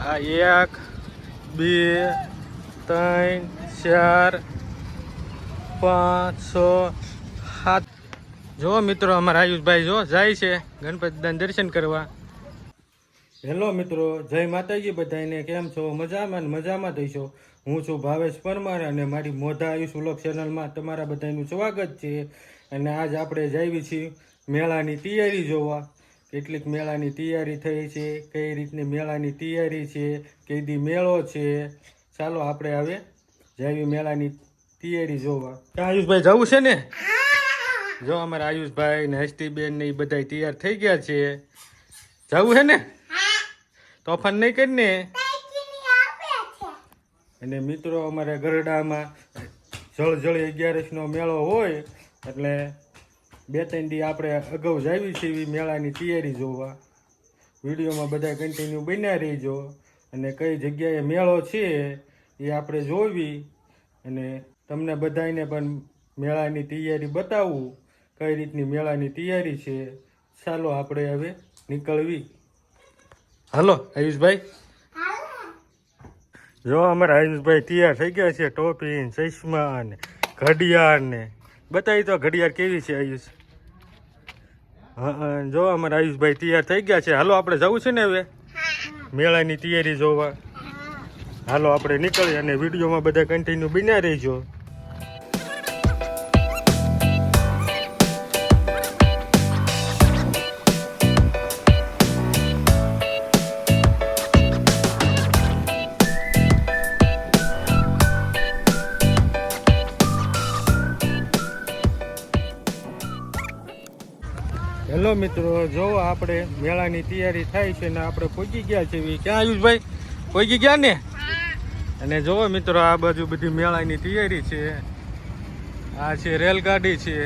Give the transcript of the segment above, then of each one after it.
આ 1 2 3 4 5 6 7 જો મિત્રો અમારા આયુષભાઈ જો જાય છે ગણપતિદાન દર્શન કરવા. હેલો મિત્રો, જય માતાજી બધાને. કેમ છો? મજામાં મજામાં થઈશો. હું છું ભાવેશ પરમાર અને મારી મોઢા આયુષ વ્લોગ ચેનલમાં તમારા બધાનું સ્વાગત છે. અને આજ આપણે જાવી છીએ મેળાની તૈયારી જોવા. કેટલીક મેળાની તૈયારી થઈ છે, કઈ રીતની મેળાની તૈયારી છે, કઈ દી મેળો છે. ચાલો આપણે હવે જાવી મેળાની તૈયારી જોવા. આયુષભાઈ જવું છે ને? જો અમારા આયુષભાઈ ને હસ્તીબેન ને એ બધા તૈયાર થઈ ગયા છે. જવું છે ને? તોફાન નહીં કરીને. અને મિત્રો અમારા ગરડામાં જળજળી 11નો મેળો હોય એટલે 2-3 દી આપણે અગાઉ જાવી છીએ મેળાની તૈયારી જોવા. વિડીયોમાં બધા કન્ટિન્યુ બન્યા રહીજો અને કઈ જગ્યાએ મેળો છે એ આપણે જોવી અને તમને બધાને પણ મેળાની તૈયારી બતાવવું કઈ રીતની મેળાની તૈયારી છે. ચાલો આપણે હવે નીકળવી. હાલો આયુષભાઈ. જો અમારા આયુષભાઈ તૈયાર થઈ ગયા છે. ટોપી, ચશ્મા ને ઘડિયાળ ને બતાવી તો ઘડિયાળ કેવી છે આયુષ? હા, જો અમારા આયુષભાઈ તૈયાર થઈ ગયા છે. હાલો આપણે જવું છે ને હવે મેળાની તૈયારી જોવા. હાલો આપણે નીકળીએ અને વિડીયોમાં બધા કન્ટિન્યુ બન્યા રહીજો. હેલો મિત્રો, જો આપણે મેળાની તૈયારી થાય છે ને આપણે પહોંચી ગયા છે. ક્યાં આયુષભાઈ પહોંચી ગયા ને? અને જો મિત્રો આ બાજુ બધી મેળાની તૈયારી છે. આ છે રેલગાડી છે.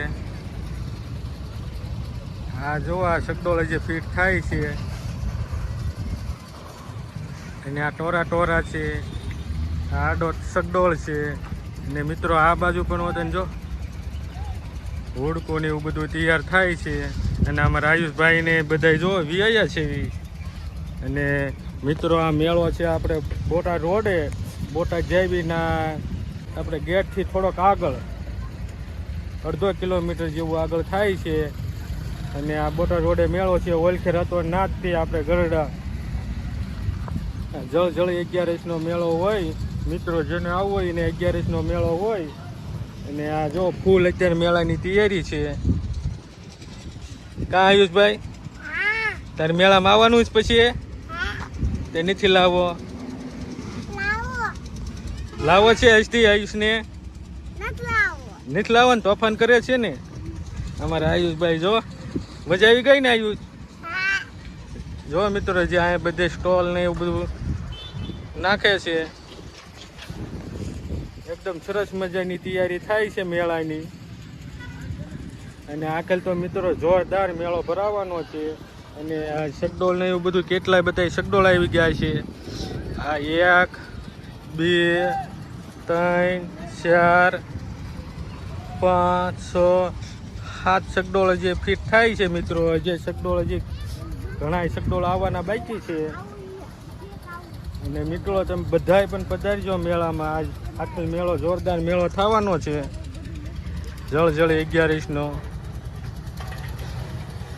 આ જો આ સગડોળ જે ફિટ થાય છે અને આ ટોરા છે. આ આડો સગડોળ છે. અને મિત્રો આ બાજુ પણ હોત જો હોડકો ને એવું બધું તૈયાર થાય છે. અને અમારા આયુષભાઈ ને બધા જો વિયા છે. અને મિત્રો આ મેળો છે આપણે બોટાદ રોડે, બોટાદ જાવીના આપણે ગેટથી થોડોક આગળ 1/2 કિલોમીટર જેવું આગળ થાય છે. અને આ બોટાદ રોડે મેળો છે. ઓલખેર હતો નાથથી આપણે ગરડા જળજળી 11નો મેળો હોય. મિત્રો જેને આવવું હોય ને 11નો મેળો હોય. અને આ જો ફૂલ અત્યારે મેળાની તૈયારી છે. કા આયુષભાઈ તારે મેળામાં આવવાનું જ પછી તે નથી લાવો? લાવો છે હજથી આયુષને? નથી લાવો ને તોફાન કરે છે ને અમારા આયુષભાઈ. જો મજા આવી ગઈ ને આયુષ? જો મિત્રો જે અહીંયા બધે સ્ટોલ ને એવું બધું નાખે છે. એકદમ સરસ મજાની તૈયારી થાય છે મેળાની. અને આખેલ તો મિત્રો જોરદાર મેળો ભરાવાનો છે. અને આ સગડોળ ને એવું બધું કેટલાય બધા સગડોળ આવી ગયા છે. આ 1 2 3 4 5 6 7 સગડોળ જે ફિટ થાય છે મિત્રો. જે સગડોળ હજી ઘણા સગડોળ આવવાના બાકી છે. અને મિત્રો તમે બધાય પણ પધારજો મેળામાં. આજ આખો મેળો જોરદાર મેળો થવાનો છે જળજળી 11નો.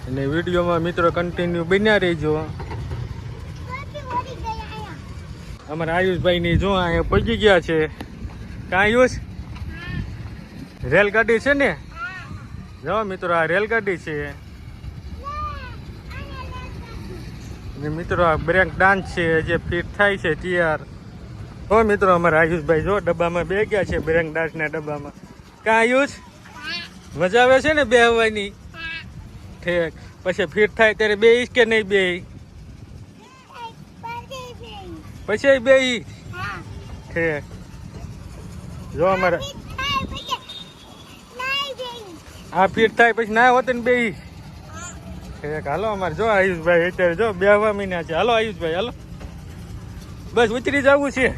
અને વિડીયોમાં મિત્રો કન્ટિન્યુ બન્યા રહીજો. અમારા આયુષભાઈની જો અહીંયા પહોંચી ગયા છે. કાં આયુષ? રેલગાડી છે ને? જો મિત્રો આ રેલગાડી છે. અને મિત્રો આ બ્રેક ડાન્સ છે જે ફિટ થાય છે તૈયાર. હો મિત્રો અમારા આયુષભાઈ જો ડબ્બામાં બે ગયા છે બ્રેક ડાન્સના ડબ્બામાં. કાં આયુષ મજા આવે છે ને બેહવાની? ઠીક. પછી ફિટ થાય ત્યારે બેહીશ કે નહીં બેહી? પછી બેહી. ઠીક. જો અમારા આ ફિટ થાય પછી ના હોત ને બેહી. ઠીક. હાલો અમારે જો આયુષભાઈ અત્યારે જો બેહવા મહિના છે. હાલો આયુષભાઈ હાલો, બસ ઉતરી જવું છે.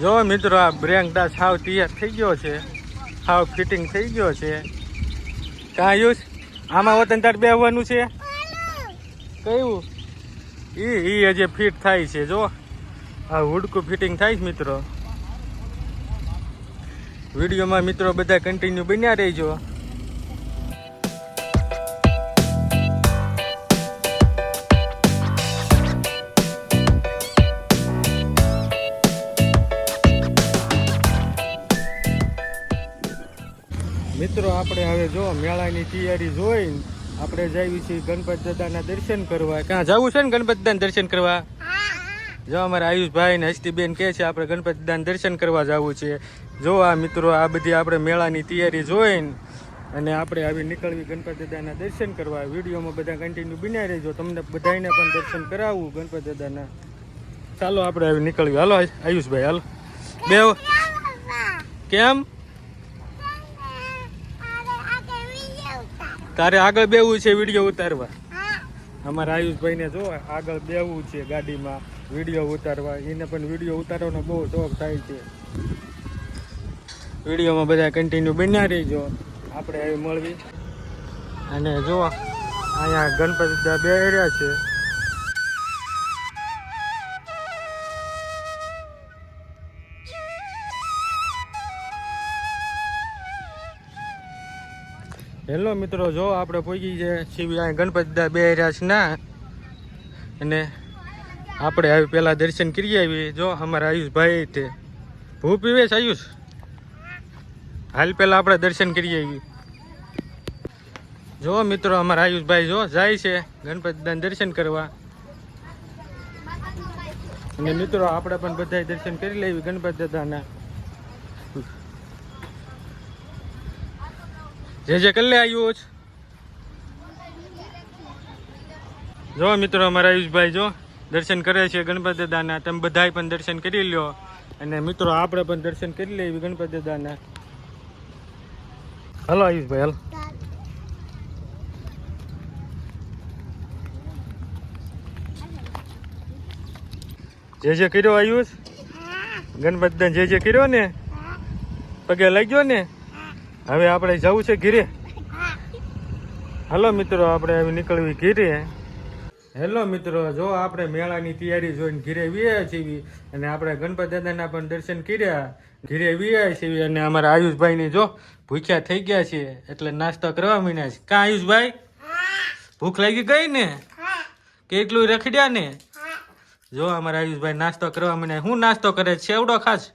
જો મિત્રો આ બ્રેક ડાન્સ હાવ તૈયાર થઈ ગયો છે. હાવ ફિટિંગ થઈ ગયો છે. કાં આયુષ આમાં વતન તાર બેહવાનું છે? કયું એ હજી ફિટ થાય છે. જો આ હુડકું ફિટિંગ થાય છે મિત્રો. વિડીયોમાં મિત્રો બધા કન્ટિન્યુ બન્યા રહેજો. મિત્રો આપણે હવે જો મેળાની તૈયારી જોઈને આપણે જઈએ છીએ ગણપત દાદાના દર્શન કરવા. ક્યાં જવું છે ને ગણપત દાદાના દર્શન કરવા? જો અમારા આયુષભાઈ ને હસ્તીબેન કહે છે આપણે ગણપત દાદાના દર્શન કરવા જવું છે. જો આ મિત્રો આ બધી આપણે મેળાની તૈયારી જોઈને અને આપણે આવી નીકળવી ગણપત દાદાના દર્શન કરવા. વિડીયોમાં બધા કન્ટિન્યુ બન્યા રહેજો. તમને બધાને પણ દર્શન કરાવવું ગણપત દાદાના. ચાલો આપણે આવી નીકળવી. હાલો આયુષભાઈ હાલો. બે કેમ તારે આગળ બેવું છે વિડીયો ઉતારવા? અમારા આયુષભાઈને જો આગળ બેવું છે ગાડીમાં વિડીયો ઉતારવા. એને પણ વિડીયો ઉતારવાનો બહુ શોખ થાય છે. વિડીયોમાં બધા કન્ટિન્યુ બન્યા રહીજો. આપણે આવી મળવી. અને જો અહીંયા ગણપતિ દાદા બેહર્યા છે. હેલો મિત્રો, જો આપણે પહોંચી છે શિવી અહીં ગણપતિ દાદા બેહર્યા છે ના. અને આપણે આવી પહેલાં દર્શન કરી આવી. જો અમારા આયુષભાઈ તે ભૂ પીવે છે. આયુષ હાલ પહેલાં આપણે દર્શન કરી આવી. જો મિત્રો અમારા આયુષભાઈ જો જાય છે ગણપતિ દાદાના દર્શન કરવા. અને મિત્રો આપણે પણ બધા દર્શન કરી લેવી ગણપતિ દાદાના. જે કરી લે આયુષ. જો મિત્રો અમારા આયુષભાઈ જો દર્શન કરે છે ગણપતિ દાદાના. તમે બધાય પણ દર્શન કરી લ્યો. અને મિત્રો આપણે પણ દર્શન કરી લેવી ગણપતિ દાદાના. હલો આયુષભાઈ હાલો. જે કર્યો આયુષ ગણપતિ દાદા જે કર્યો ને પગે લાગ્યો ને. હવે આપણે જવું છે ઘીરે. હલો મિત્રો આપણે હવે નીકળવી ઘીરે. હેલો મિત્રો, જો આપણે મેળાની તૈયારી જોઈને ઘીરે વ્યા છીએ. અને આપણે ગણપતિ દાદાના પણ દર્શન કર્યા. ઘીરે વ્યા છીએ. અને અમારા આયુષભાઈની જો ભૂખ્યા થઈ ગયા છે એટલે નાસ્તો કરવા માંડ્યા છે. કાં આયુષભાઈ ભૂખ લાગી ગઈ ને? કેટલું રખડ્યા ને? જો અમારા આયુષભાઈ નાસ્તો કરવા માંડ્યા. શું નાસ્તો કરે છે? સેવડો ખાસ.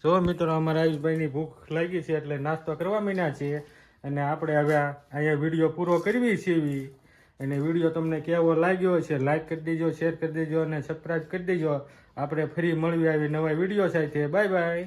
જો મિત્રો અમારા આયુષભાઈની ભૂખ લાગી છે એટલે નાસ્તો કરવા માંડ્યા છીએ. અને આપણે હવે અહીંયા વિડીયો પૂરો કરવી છીએ. અને વિડીયો તમને કેવો લાગ્યો છે લાઈક કરી દેજો, શેર કરી દેજો અને સબસ્ક્રાઈબ કરી દેજો. આપણે ફરી મળવી આવી નવા વિડીયો સાથે. Bye bye.